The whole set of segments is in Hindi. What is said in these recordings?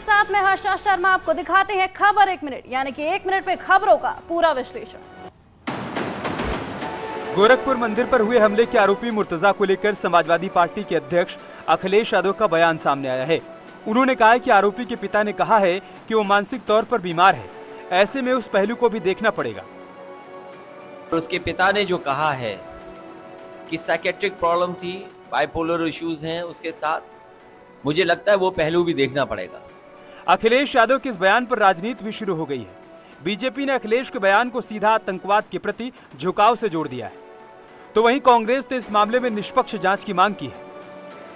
साथ में हर्षा शर्मा आपको दिखाते हैं खबर 1 मिनट, यानी कि 1 मिनट में खबरों का पूरा विश्लेषण। गोरखपुर मंदिर पर हुए हमले के आरोपी मुर्तजा को लेकर समाजवादी पार्टी के अध्यक्ष अखिलेश यादव का बयान सामने आया है। उन्होंने कहा है कि आरोपी के पिता ने कहा है कि वो मानसिक तौर पर बीमार है, ऐसे में उस पहलू को भी देखना पड़ेगा। उसके पिता ने जो कहा है कि साइकेट्रिक प्रॉब्लम थी, बाइपोलर इश्यूज हैं उसके साथ, मुझे लगता है वो पहलू भी देखना पड़ेगा। अखिलेश यादव के इस बयान पर राजनीति भी शुरू हो गई है। बीजेपी ने अखिलेश के बयान को सीधा आतंकवाद के प्रति झुकाव से जोड़ दिया है, तो वहीं कांग्रेस ने इस मामले में निष्पक्ष जांच की मांग की है।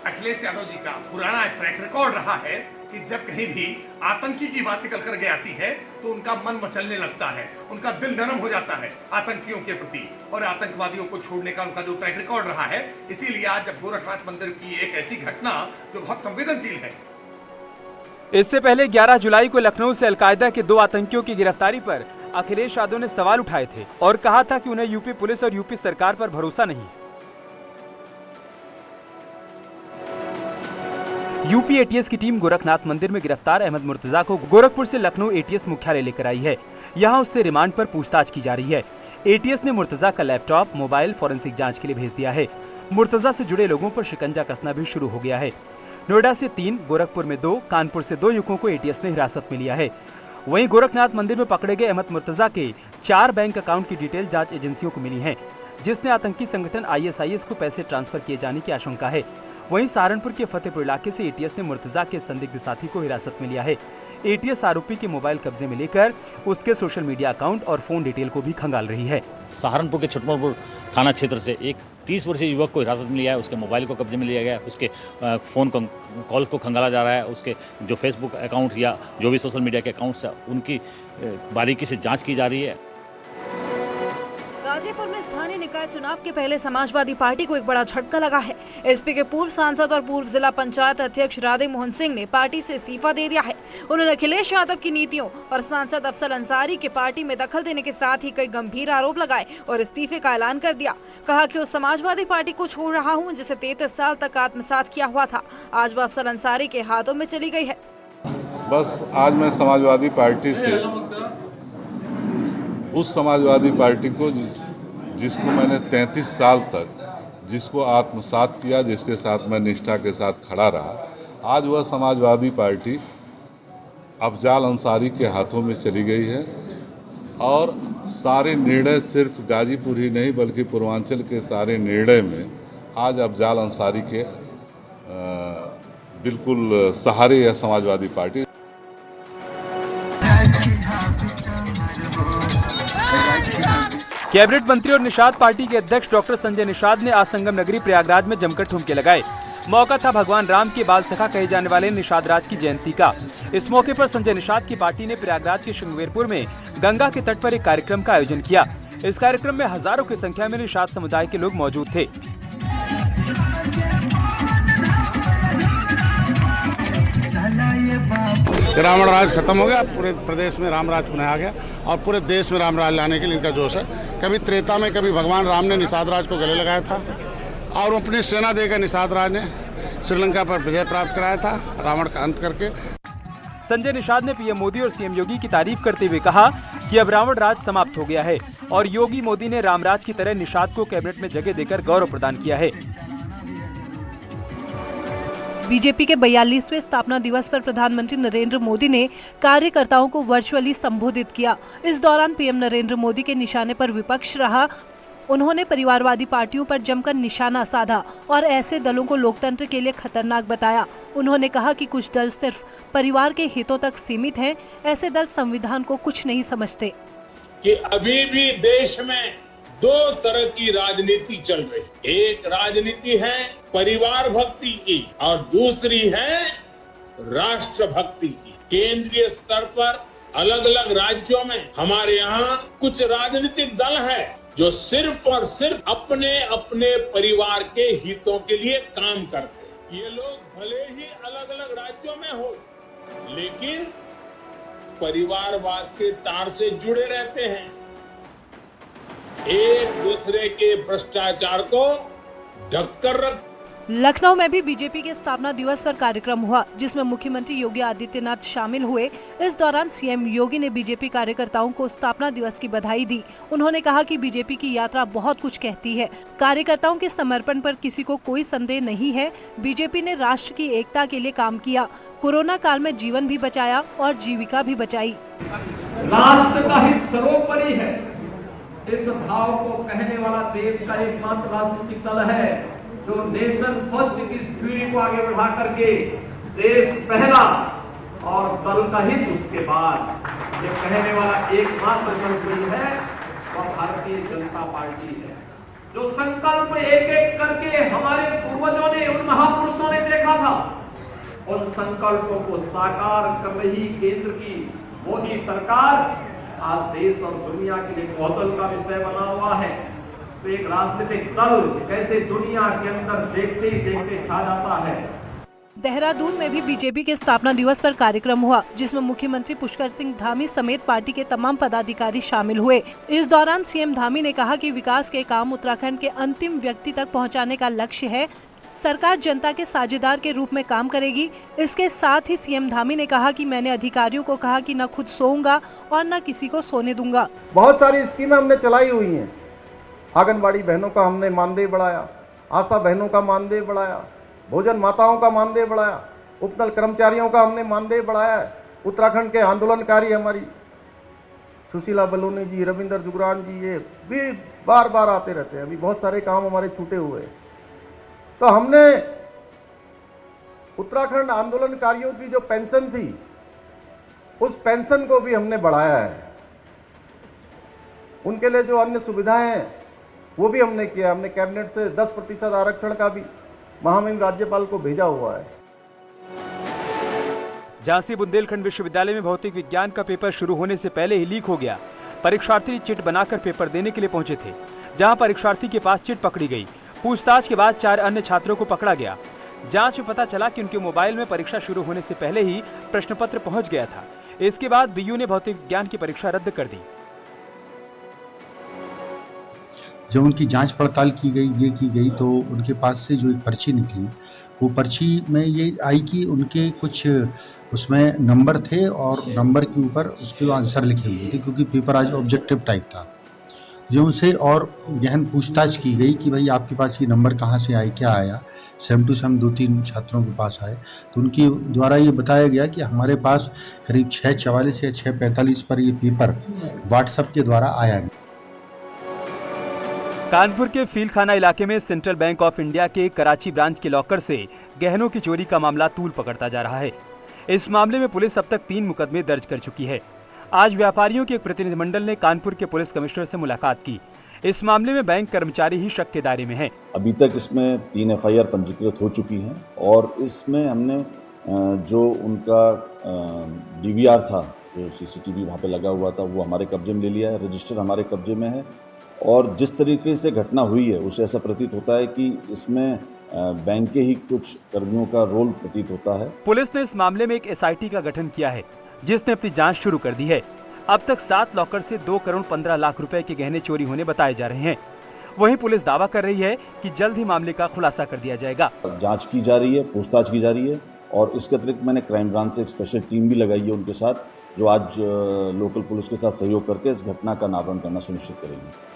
अखिलेश यादव जी का पुराना ट्रैक रिकॉर्ड रहा है कि जब कहीं भी आतंकी की बात निकल कर के आती है तो उनका मन मचलने लगता है, उनका दिल नरम हो जाता है आतंकियों के प्रति, और आतंकवादियों को छोड़ने का उनका जो ट्रैक रिकॉर्ड रहा है। इसीलिए आज जब गोरखनाथ मंदिर की एक ऐसी घटना जो बहुत संवेदनशील है। इससे पहले 11 जुलाई को लखनऊ से अलकायदा के 2 आतंकियों की गिरफ्तारी पर अखिलेश यादव ने सवाल उठाए थे और कहा था कि उन्हें यूपी पुलिस और यूपी सरकार पर भरोसा नहीं है। यूपी एटीएस की टीम गोरखनाथ मंदिर में गिरफ्तार अहमद मुर्तजा को गोरखपुर से लखनऊ एटीएस मुख्यालय लेकर आई है। यहां उससे रिमांड पर पूछताछ की जा रही है। एटीएस ने मुर्तजा का लैपटॉप, मोबाइल फॉरेंसिक जांच के लिए भेज दिया है। मुर्तजा से जुड़े लोगों पर शिकंजा कसना भी शुरू हो गया है। नोएडा से 3, गोरखपुर में 2, कानपुर से 2 युवकों को एटीएस ने हिरासत में लिया है। वहीं गोरखनाथ मंदिर में पकड़े गए अहमद मुर्तजा के 4 बैंक अकाउंट की डिटेल जांच एजेंसियों को मिली है, जिसने आतंकी संगठन आईएसआईएस को पैसे ट्रांसफर किए जाने की आशंका है। वहीं सहारनपुर के फतेहपुर इलाके से एटीएस ने मुर्तजा के संदिग्ध साथी को हिरासत में लिया है। एटीएस आरोपी के मोबाइल कब्जे में लेकर उसके सोशल मीडिया अकाउंट और फोन डिटेल को भी खंगाल रही है। सहारनपुर के छटमलपुर थाना क्षेत्र से एक 30 वर्षीय युवक को हिरासत में लिया है। उसके मोबाइल को कब्जे में लिया गया है, उसके फ़ोन कॉल्स को खंगाला जा रहा है, उसके जो फेसबुक अकाउंट या जो भी सोशल मीडिया के अकाउंट्स है उनकी बारीकी से जांच की जा रही है। गाजीपुर में स्थानीय निकाय चुनाव के पहले समाजवादी पार्टी को एक बड़ा झटका लगा है। एसपी के पूर्व सांसद और पूर्व जिला पंचायत अध्यक्ष राधे मोहन सिंह ने पार्टी से इस्तीफा दे दिया है। उन्होंने अखिलेश यादव की नीतियों और सांसद अफजल अंसारी के पार्टी में दखल देने के साथ ही कई गंभीर आरोप लगाए और इस्तीफे का ऐलान कर दिया। कहा कि उस समाजवादी पार्टी को छोड़ रहा हूँ जिसे 33 साल तक आत्मसात किया हुआ था, आज वह अफजल अंसारी के हाथों में चली गई है। बस आज मैं समाजवादी पार्टी से उस समाजवादी पार्टी को जिसको मैंने 33 साल तक जिसको आत्मसात किया, जिसके साथ मैं निष्ठा के साथ खड़ा रहा, आज वह समाजवादी पार्टी अफजाल अंसारी के हाथों में चली गई है। और सारे निर्णय सिर्फ गाजीपुर ही नहीं बल्कि पूर्वांचल के सारे निर्णय में आज अफजाल अंसारी के बिल्कुल सहारे है समाजवादी पार्टी। कैबिनेट मंत्री और निषाद पार्टी के अध्यक्ष डॉक्टर संजय निषाद ने आज संगम नगरी प्रयागराज में जमकर ठुमके लगाए। मौका था भगवान राम के बाल सखा कहे जाने वाले निषाद राज की जयंती का। इस मौके पर संजय निषाद की पार्टी ने प्रयागराज के श्रृंगवेरपुर में गंगा के तट पर एक कार्यक्रम का आयोजन किया। इस कार्यक्रम में हजारों की संख्या में निषाद समुदाय के लोग मौजूद थे। रावण राज खत्म हो गया, पूरे प्रदेश में राम राज पुनः आ गया और पूरे देश में राम राज लाने के लिए इनका जोश है। कभी त्रेता में कभी भगवान राम ने निषाद राज को गले लगाया था और अपनी सेना देकर निषाद राज ने श्रीलंका पर विजय प्राप्त कराया था, रावण का अंत करके। संजय निषाद ने पीएम मोदी और सीएम योगी की तारीफ करते हुए कहा कि अब रावण राज समाप्त हो गया है और योगी मोदी ने रामराज की तरह निषाद को कैबिनेट में जगह देकर गौरव प्रदान किया है। बीजेपी के 42वें स्थापना दिवस पर प्रधानमंत्री नरेंद्र मोदी ने कार्यकर्ताओं को वर्चुअली संबोधित किया। इस दौरान पीएम नरेंद्र मोदी के निशाने पर विपक्ष रहा। उन्होंने परिवारवादी पार्टियों पर जमकर निशाना साधा और ऐसे दलों को लोकतंत्र के लिए खतरनाक बताया। उन्होंने कहा कि कुछ दल सिर्फ परिवार के हितों तक सीमित हैं। ऐसे दल संविधान को कुछ नहीं समझते। कि अभी भी देश में 2 तरह की राजनीति चल रही। एक राजनीति है परिवार भक्ति की और दूसरी है राष्ट्र भक्ति की। केंद्रीय स्तर पर अलग अलग राज्यों में हमारे यहाँ कुछ राजनीतिक दल है जो सिर्फ और सिर्फ अपने अपने परिवार के हितों के लिए काम करते हैं। ये लोग भले ही अलग अलग राज्यों में हो, लेकिन परिवारवाद के तार से जुड़े रहते हैं। एक दूसरे के भ्रष्टाचार को ढककर रख लखनऊ में भी बीजेपी के स्थापना दिवस पर कार्यक्रम हुआ, जिसमें मुख्यमंत्री योगी आदित्यनाथ शामिल हुए। इस दौरान सीएम योगी ने बीजेपी कार्यकर्ताओं को स्थापना दिवस की बधाई दी। उन्होंने कहा कि बीजेपी की यात्रा बहुत कुछ कहती है। कार्यकर्ताओं के समर्पण पर किसी को कोई संदेह नहीं है। बीजेपी ने राष्ट्र की एकता के लिए काम किया, कोरोना काल में जीवन भी बचाया और जीविका भी बचाई। राष्ट्र का हित सर्वोपरि है, इस भाव को कहने वाला देश का एकमात्र राजनीतिक दल है जो नेशन फर्स्ट की पीढ़ी को आगे बढ़ा करके देश पहला और दल का हित उसके बाद, ये कहने वाला एकमात्र दल है वह भारतीय जनता पार्टी है। जो संकल्प एक एक करके हमारे पूर्वजों ने, उन महापुरुषों ने देखा था, उन संकल्पों को साकार कर रही केंद्र की मोदी सरकार आज देश और दुनिया के लिए कौतूहल का विषय बना हुआ है। तो एक राजनीतिक दल कैसे दुनिया के अंदर देखते ही देखते छा जाता है। देहरादून में भी बीजेपी के स्थापना दिवस पर कार्यक्रम हुआ, जिसमें मुख्यमंत्री पुष्कर सिंह धामी समेत पार्टी के तमाम पदाधिकारी शामिल हुए। इस दौरान सीएम धामी ने कहा कि विकास के काम उत्तराखंड के अंतिम व्यक्ति तक पहुंचाने का लक्ष्य है। सरकार जनता के साझेदार के रूप में काम करेगी। इसके साथ ही सीएम धामी ने कहा कि मैंने अधिकारियों को कहा कि न खुद सोऊंगा और न किसी को सोने दूंगा। बहुत सारी स्कीमें हमने चलाई हुई हैं। आंगनबाड़ी बहनों का हमने मानदेय बढ़ाया, आशा बहनों का मानदेय बढ़ाया, भोजन माताओं का मानदेय बढ़ाया, उपनल कर्मचारियों का हमने मानदेय बढ़ाया है। उत्तराखंड के आंदोलनकारी हमारी सुशीला बलूनी जी, रविंदर जुगरान जी, ये भी बार बार आते रहते हैं। अभी बहुत सारे काम हमारे छूटे हुए हैं। तो हमने उत्तराखंड आंदोलनकारियों की जो पेंशन थी, उस पेंशन को भी हमने बढ़ाया है। उनके लिए जो अन्य सुविधाएं हैं वो भी हमने किया। हमने कैबिनेट से 10% आरक्षण का भी महामहिम राज्यपाल को भेजा हुआ है। झांसी बुंदेलखंड विश्वविद्यालय में भौतिक विज्ञान का पेपर शुरू होने से पहले ही लीक हो गया। परीक्षार्थी चिट बनाकर पेपर देने के लिए पहुंचे थे, जहां परीक्षार्थी के पास चिट पकड़ी गई। पूछताछ के बाद 4 अन्य छात्रों को पकड़ा गया। जांच में पता चला कि उनके मोबाइल में परीक्षा शुरू होने से पहले ही प्रश्न पत्र पहुंच गया था। इसके बाद बीयू ने भौतिक विज्ञान की परीक्षा रद्द कर दी। जब उनकी जांच पड़ताल की गई तो उनके पास से जो एक पर्ची निकली, वो पर्ची में ये आई कि उनके कुछ उसमें नंबर थे और नंबर के ऊपर उसके आंसर लिखे हुए थे, क्योंकि पेपर आज ऑब्जेक्टिव टाइप था। जो उनसे और गहन पूछताछ की गई कि भाई आपके पास ये नंबर कहाँ से आए, क्या आया। सेम टू सेम 2-3 छात्रों के पास आए, तो उनके द्वारा ये बताया गया कि हमारे पास करीब 6:44 या 6:45 पर ये पेपर व्हाट्सएप के द्वारा आया गया। कानपुर के फीलखाना इलाके में सेंट्रल बैंक ऑफ इंडिया के कराची ब्रांच के लॉकर से गहनों की चोरी का मामला तूल पकड़ता जा रहा है। इस मामले में पुलिस अब तक 3 मुकदमे दर्ज कर चुकी है। आज व्यापारियों के एक प्रतिनिधिमंडल ने कानपुर के पुलिस कमिश्नर से मुलाकात की। इस मामले में बैंक कर्मचारी ही शक के दायरे में हैं। अभी तक इसमें 3 FIR पंजीकृत हो चुकी हैं और इसमें हमने जो उनका DVR था, जो CCTV वहाँ पे लगा हुआ था, वो हमारे कब्जे में ले लिया है। रजिस्टर हमारे कब्जे में है और जिस तरीके से घटना हुई है उससे ऐसा प्रतीत होता है कि इसमें बैंक के ही कुछ कर्मियों का रोल प्रतीत होता है। पुलिस ने इस मामले में एक SIT का गठन किया है, जिसने अपनी जांच शुरू कर दी है। अब तक 7 लॉकर से 2 करोड़ 15 लाख रुपए के गहने चोरी होने बताए जा रहे हैं। वहीं पुलिस दावा कर रही है कि जल्द ही मामले का खुलासा कर दिया जाएगा। जांच की जा रही है, पूछताछ की जा रही है और इसके अतिरिक्त मैंने क्राइम ब्रांच से एक स्पेशल टीम भी लगाई है उनके साथ, जो आज लोकल पुलिस के साथ सहयोग करके इस घटना का नापन करना सुनिश्चित करेंगे।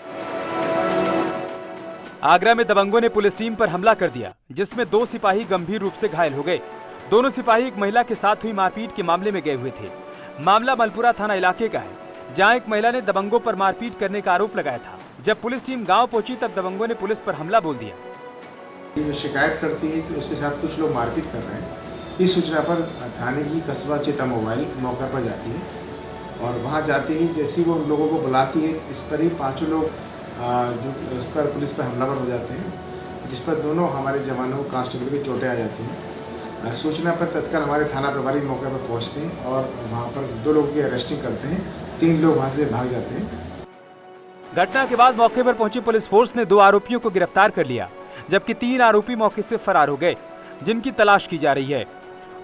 आगरा में दबंगों ने पुलिस टीम पर हमला कर दिया, जिसमें 2 सिपाही गंभीर रूप से घायल हो गए। दोनों सिपाही एक महिला के साथ हुई मारपीट के मामले में गए हुए थे। मामला मलपुरा थाना इलाके का है, जहां एक महिला ने दबंगों पर मारपीट करने का आरोप लगाया था। जब पुलिस टीम गांव पहुंची तब दबंगों ने पुलिस पर हमला बोल दिया। जो शिकायत करती है कि उसके साथ कुछ लोग मारपीट कर रहे हैं, इस सूचना पर थाने की कस्बा चेता मोबाइल मौका पर जाती है और वहां जाते ही जैसे वो उन लोगों को बुलाती है, इस पर ही 5 लोग जो उस पर पुलिस पर हमलावर हो जाते हैं, जिस पर दोनों हमारे जवानों कांस्टेबल की चोटें आ जाती हैं। सूचना पर तत्काल हमारे थाना प्रभारी मौके पर पहुंचते हैं और वहां पर 2 लोगों की अरेस्टिंग करते हैं, 3 लोग वहां से भाग जाते हैं। घटना के बाद मौके पर पहुंची पुलिस फोर्स ने 2 आरोपियों को गिरफ्तार कर लिया, जबकि 3 आरोपी मौके से फरार हो गए, जिनकी तलाश की जा रही है।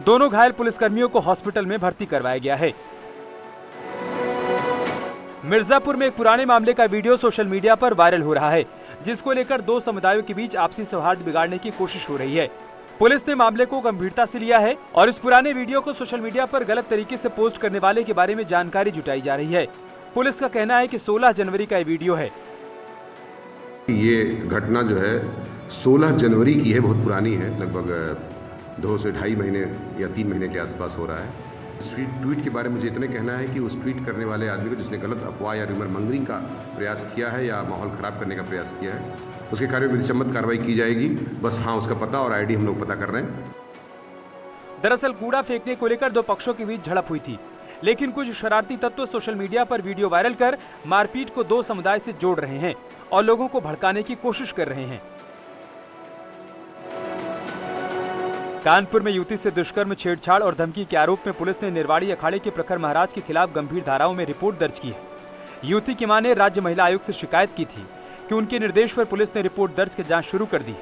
दोनों घायल पुलिसकर्मियों को हॉस्पिटल में भर्ती करवाया गया है। मिर्जापुर में एक पुराने मामले का वीडियो सोशल मीडिया पर वायरल हो रहा है, जिसको लेकर दो समुदायों के बीच आपसी सौहार्द बिगाड़ने की कोशिश हो रही है। पुलिस ने मामले को गंभीरता से लिया है और इस पुराने वीडियो को सोशल मीडिया पर गलत तरीके से पोस्ट करने वाले के बारे में जानकारी जुटाई जा रही है। पुलिस का कहना है कि 16 जनवरी का ये वीडियो है। ये घटना जो है 16 जनवरी की है, बहुत पुरानी है, लगभग 2 से ढाई महीने या 3 महीने के आसपास हो रहा है। इस ट्वीट के बारे में मुझे इतना कहना है कि उस ट्वीट करने वाले आदमी को, जिसने गलत अफवाह या र्यूमर मंगरिंग का प्रयास किया है या माहौल ख़राब करने का प्रयास किया है, उसके कार्य में विधिसम्मत कार्रवाई की जाएगी। बस हाँ, उसका पता और आईडी हम लोग पता कर रहे हैं। दरअसल कूड़ा फेंकने को लेकर दो पक्षों के बीच झड़प हुई थी, लेकिन कुछ शरारती तत्व सोशल मीडिया पर वीडियो वायरल कर मारपीट को दो समुदाय से जोड़ रहे हैं और लोगों को भड़काने की कोशिश कर रहे हैं। कानपुर में युवती से दुष्कर्म, छेड़छाड़ और धमकी के आरोप में पुलिस ने निरवाड़ी अखाड़े के प्रखर महाराज के खिलाफ गंभीर धाराओं में रिपोर्ट दर्ज की है। युवती की मां ने राज्य महिला आयोग से शिकायत की थी कि उनके निर्देश पर पुलिस ने रिपोर्ट दर्ज कर जांच शुरू कर दी है।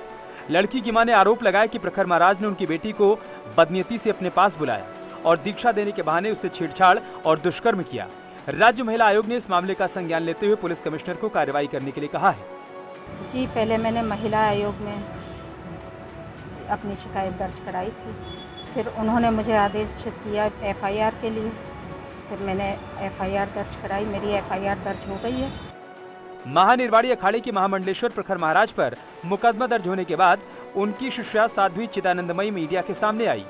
लड़की की मां ने आरोप लगाया कि प्रखर महाराज ने उनकी बेटी को बदनीयती से अपने पास बुलाया और दीक्षा देने के बहाने उससे छेड़छाड़ और दुष्कर्म किया। राज्य महिला आयोग ने इस मामले का संज्ञान लेते हुए पुलिस कमिश्नर को कार्रवाई करने के लिए कहा है। जी, पहले मैंने महिला आयोग में अपनी शिकायत दर्ज कराई थी, फिर उन्होंने मुझे आदेश दिया एफआईआर के लिए, फिर मैंने एफआईआर दर्ज कराई, मेरी एफआईआर दर्ज हो गई है। महानिर्वाड़ी अखाड़े के महामंडलेश्वर प्रखर महाराज पर मुकदमा दर्ज होने के बाद उनकी शिष्या साध्वी चिदानंदमयी मीडिया के सामने आई।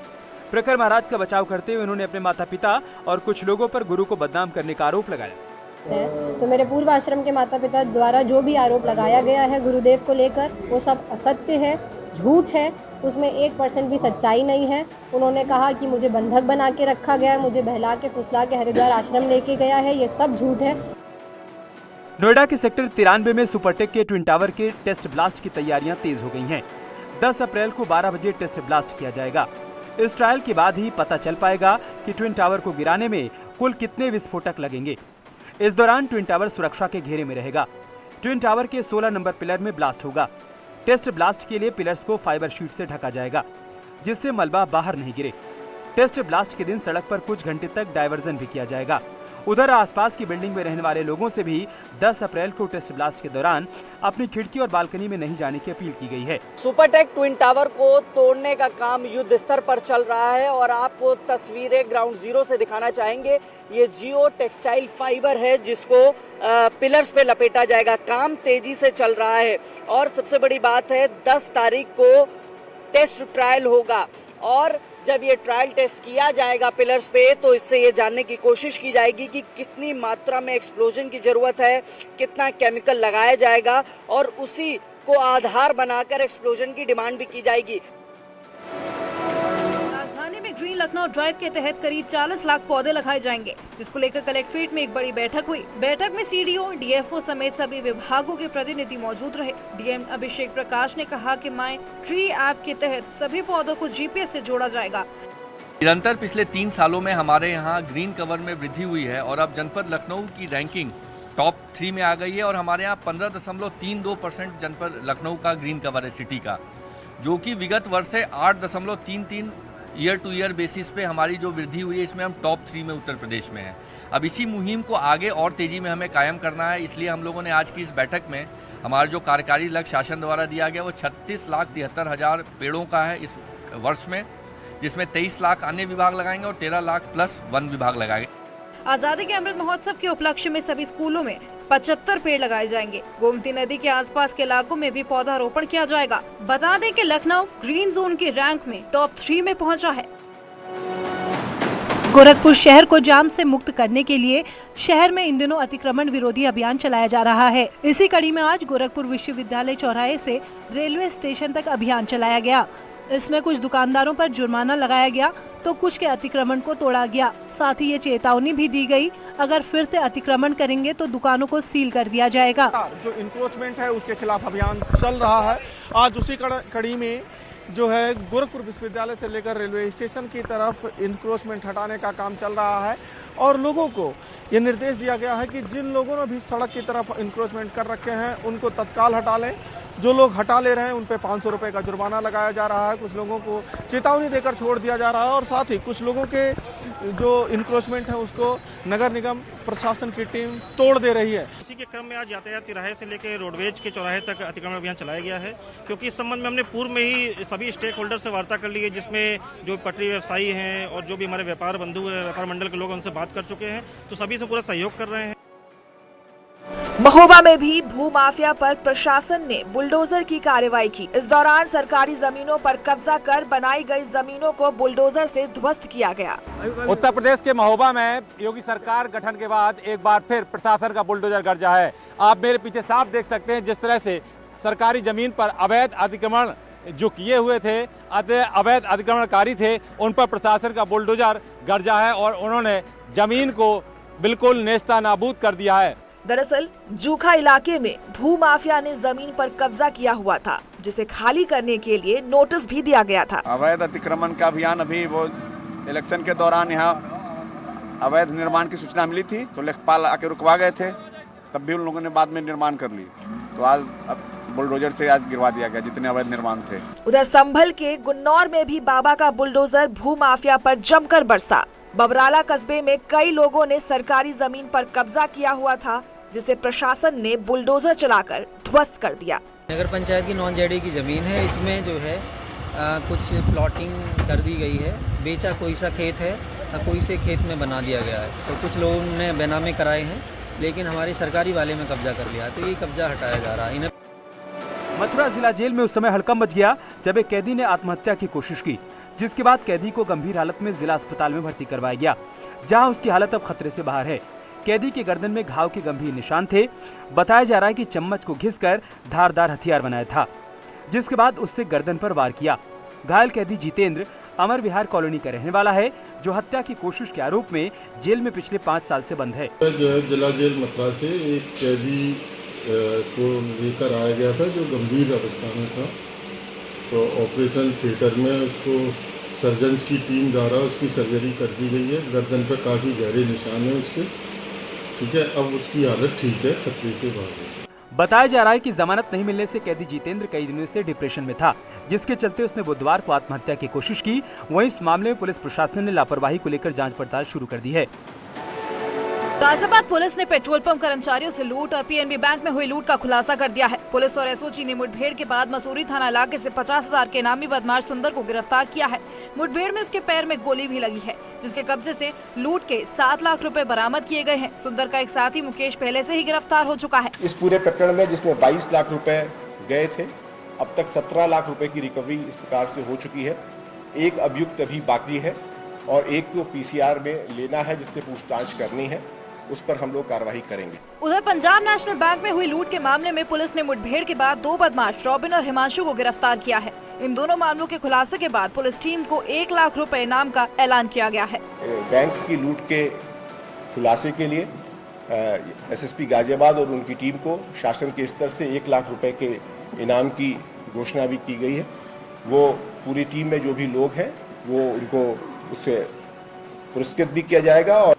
प्रखर महाराज का बचाव करते हुए उन्होंने अपने माता पिता और कुछ लोगों पर गुरु को बदनाम करने का आरोप लगाया। तो मेरे पूर्व आश्रम के माता पिता द्वारा जो भी आरोप लगाया गया है गुरुदेव को लेकर, वो सब असत्य है, झूठ है, उसमें 1% भी सच्चाई नहीं है। उन्होंने कहा कि मुझे बंधक बना के रखा गया है, मुझे बहला के फुसला के हरिद्वार आश्रम लेके गया है, ये सब झूठ है। नोएडा के सेक्टर 93 में सुपरटेक के ट्विन टावर के टेस्ट ब्लास्ट की तैयारियां तेज हो गई हैं। 10 अप्रैल को 12 बजे टेस्ट ब्लास्ट किया जाएगा। इस ट्रायल के बाद ही पता चल पाएगा कि ट्विन टावर को गिराने में कुल कितने विस्फोटक लगेंगे। इस दौरान ट्विन टावर सुरक्षा के घेरे में रहेगा। ट्विन टावर के 16 नंबर पिलर में ब्लास्ट होगा। टेस्ट ब्लास्ट के लिए पिलर्स को फाइबर शीट से ढका जाएगा, जिससे मलबा बाहर नहीं गिरे। टेस्ट ब्लास्ट के दिन सड़क पर कुछ घंटे तक डायवर्जन भी किया जाएगा। उधर आसपास की बिल्डिंग में रहने वाले लोगों से भी 10 अप्रैल को टेस्ट ब्लास्ट के दौरान अपनी खिड़की और बालकनी में नहीं जाने की अपील की गई है। सुपरटेक ट्विन टावर को तोड़ने का काम युद्ध स्तर पर चल रहा है और आपको तस्वीरें ग्राउंड जीरो से दिखाना चाहेंगे। ये जियो टेक्सटाइल फाइबर है जिसको पिलर्स पे लपेटा जाएगा। काम तेजी से चल रहा है और सबसे बड़ी बात है 10 तारीख को टेस्ट ट्रायल होगा और जब ये ट्रायल टेस्ट किया जाएगा पिलर्स पे तो इससे ये जानने की कोशिश की जाएगी कि कितनी मात्रा में एक्सप्लोजन की जरूरत है, कितना केमिकल लगाया जाएगा और उसी को आधार बनाकर एक्सप्लोजन की डिमांड भी की जाएगी। राजधानी में ग्रीन लखनऊ ड्राइव के तहत करीब 40 लाख पौधे लगाए जाएंगे, जिसको लेकर कलेक्ट्रेट में एक बड़ी बैठक हुई। बैठक में सीडीओ, डीएफओ समेत सभी विभागों के प्रतिनिधि मौजूद रहे। डीएम अभिषेक प्रकाश ने कहा कि माई ट्री ऐप के तहत सभी पौधों को जीपीएस से जोड़ा जाएगा। निरंतर पिछले 3 सालों में हमारे यहाँ ग्रीन कवर में वृद्धि हुई है और अब जनपद लखनऊ की रैंकिंग टॉप 3 में आ गई है और हमारे यहाँ 15.32% जनपद लखनऊ का ग्रीन कवर है सिटी का, जो कि विगत वर्ष से 8.33 ईयर टू ईयर बेसिस पे हमारी जो वृद्धि हुई है इसमें हम टॉप 3 में उत्तर प्रदेश में हैं। अब इसी मुहिम को आगे और तेज़ी में हमें कायम करना है, इसलिए हम लोगों ने आज की इस बैठक में हमारा जो कार्यकारी लक्ष्य शासन द्वारा दिया गया वो 36,73,000 पेड़ों का है इस वर्ष में, जिसमें 23 लाख अन्य विभाग लगाएंगे और 13 लाख प्लस वन विभाग लगाएंगे। आजादी के अमृत महोत्सव के उपलक्ष्य में सभी स्कूलों में 75 पेड़ लगाए जाएंगे। गोमती नदी के आसपास के इलाकों में भी पौधारोपण किया जाएगा। बता दें कि लखनऊ ग्रीन जोन के रैंक में टॉप 3 में पहुंचा है। गोरखपुर शहर को जाम से मुक्त करने के लिए शहर में इन दिनों अतिक्रमण विरोधी अभियान चलाया जा रहा है। इसी कड़ी में आज गोरखपुर विश्वविद्यालय चौराहे से रेलवे स्टेशन तक अभियान चलाया गया। इसमें कुछ दुकानदारों पर जुर्माना लगाया गया तो कुछ के अतिक्रमण को तोड़ा गया। साथ ही ये चेतावनी भी दी गई, अगर फिर से अतिक्रमण करेंगे तो दुकानों को सील कर दिया जाएगा। जो इंक्रोचमेंट है उसके खिलाफ अभियान चल रहा है। आज उसी कड़ी में जो है गोरखपुर विश्वविद्यालय से लेकर रेलवे स्टेशन की तरफ इंक्रोचमेंट हटाने का काम चल रहा है और लोगों को ये निर्देश दिया गया है कि जिन लोगों ने भी सड़क की तरफ इंक्रोचमेंट कर रखे हैं उनको तत्काल हटा लें। जो लोग हटा ले रहे हैं उन पे 500 रुपये का जुर्माना लगाया जा रहा है। कुछ लोगों को चेतावनी देकर छोड़ दिया जा रहा है और साथ ही कुछ लोगों के जो इंक्रोचमेंट है उसको नगर निगम प्रशासन की टीम तोड़ दे रही है। इसी के क्रम में आज यातायात तिराहे से लेकर रोडवेज के चौराहे तक अतिक्रमण अभियान चलाया गया है, क्योंकि इस संबंध में हमने पूर्व में ही सभी स्टेक होल्डर से वार्ता कर ली है, जिसमें जो पटरी व्यवसायी हैं और जो भी हमारे व्यापार बंधु हैं, व्यापार मंडल के लोग, उनसे बात कर चुके हैं, तो सभी से पूरा सहयोग कर रहे हैं। महोबा में भी भू माफिया पर प्रशासन ने बुलडोजर की कार्रवाई की। इस दौरान सरकारी जमीनों पर कब्जा कर बनाई गई जमीनों को बुलडोजर से ध्वस्त किया गया। उत्तर प्रदेश के महोबा में योगी सरकार गठन के बाद एक बार फिर प्रशासन का बुलडोजर गरजा है। आप मेरे पीछे साफ देख सकते हैं जिस तरह से सरकारी जमीन पर अवैध अतिक्रमण जो किए हुए थे, अवैध अतिक्रमणकारी थे, उन पर प्रशासन का बुलडोजर गरजा है और उन्होंने जमीन को बिल्कुल नेस्ता नाबूद कर दिया है। दरअसल जूखा इलाके में भू माफिया ने जमीन पर कब्जा किया हुआ था, जिसे खाली करने के लिए नोटिस भी दिया गया था। अवैध अतिक्रमण का अभियान अभी वो इलेक्शन के दौरान यहाँ अवैध निर्माण की सूचना मिली थी, तो लेखपाल आके रुकवा गए थे, तब भी उन लोगों ने बाद में निर्माण कर ली, तो आज बुलडोजर से आज गिरवा दिया गया जितने अवैध निर्माण थे। उधर संभल के गुन्नौर में भी बाबा का बुलडोजर भू माफिया पर जमकर बरसा। बबराला कस्बे में कई लोगों ने सरकारी जमीन पर कब्जा किया हुआ था, जिसे प्रशासन ने बुलडोजर चलाकर ध्वस्त कर दिया। नगर पंचायत की नॉन जेडी की जमीन है, इसमें जो है कुछ प्लॉटिंग कर दी गई है। बेचा कोई सा खेत है, कोई से खेत में बना दिया गया है, तो कुछ लोगों ने बेनामे कराए हैं, लेकिन हमारी सरकारी वाले में कब्जा कर लिया, तो ये कब्जा हटाया जा रहा है। मथुरा जिला जेल में उस समय हड़कंप मच गया जब एक कैदी ने आत्महत्या की कोशिश की, जिसके बाद कैदी को गंभीर हालत में जिला अस्पताल में भर्ती करवाया गया, जहां उसकी हालत अब खतरे से बाहर है। कैदी के गर्दन में घाव के गंभीर निशान थे। बताया जा रहा है कि चम्मच को घिसकर धारदार हथियार बनाया था, जिसके बाद उससे गर्दन पर वार किया। घायल कैदी जितेंद्र अमर विहार कॉलोनी का रहने वाला है, जो हत्या की कोशिश के आरोप में जेल में पिछले 5 साल से बंद है। जो है जिला जेल मथुरा से एक कैदी को लेकर आया गया था जो गंभीर अवस्था में था, तो ऑपरेशन थिएटर में उसको सर्जन्स की टीम द्वारा उसकी सर्जरी कर दी गई है। गर्दन पर काफ़ी गहरे निशान है उसके, ठीक है, अब उसकी हालत ठीक है, खतरे से बाहर है। बताया जा रहा है कि जमानत नहीं मिलने से कैदी जितेंद्र कई दिनों से डिप्रेशन में था, जिसके चलते उसने बुधवार को आत्महत्या की कोशिश की। वहीं इस मामले में पुलिस प्रशासन ने लापरवाही को लेकर जांच पड़ताल शुरू कर दी है। गाजियाबाद पुलिस ने पेट्रोल पंप कर्मचारियों से लूट और पीएनबी बैंक में हुई लूट का खुलासा कर दिया है। पुलिस और एसओजी ने मुठभेड़ के बाद मसूरी थाना इलाके से 50,000 के इनामी बदमाश सुंदर को गिरफ्तार किया है। मुठभेड़ में उसके पैर में गोली भी लगी है, जिसके कब्जे से लूट के 7 लाख रुपए बरामद किए गए हैं। सुंदर का एक साथी मुकेश पहले से ही गिरफ्तार हो चुका है। इस पूरे प्रकरण में जिसमें 22 लाख रुपए गए थे, अब तक 17 लाख रुपए की रिकवरी इस प्रकार से हो चुकी है। एक अभियुक्त अभी बाकी है और एक को पीसीआर में लेना है, जिससे पूछताछ करनी है, उस पर हम लोग कार्रवाई करेंगे। उधर पंजाब नेशनल बैंक में हुई लूट के मामले में पुलिस ने मुठभेड़ के बाद 2 बदमाश रॉबिन और हिमांशु को गिरफ्तार किया है। इन दोनों मामलों के खुलासे के बाद पुलिस टीम को 1 लाख रुपए इनाम का ऐलान किया गया है। बैंक की लूट के खुलासे के लिए एसएसपी गाजियाबाद और उनकी टीम को शासन के स्तर से 1 लाख रुपए के इनाम की घोषणा भी की गई है। वो पूरी टीम में जो भी लोग हैं वो उनको उससे पुरस्कृत भी किया जाएगा। और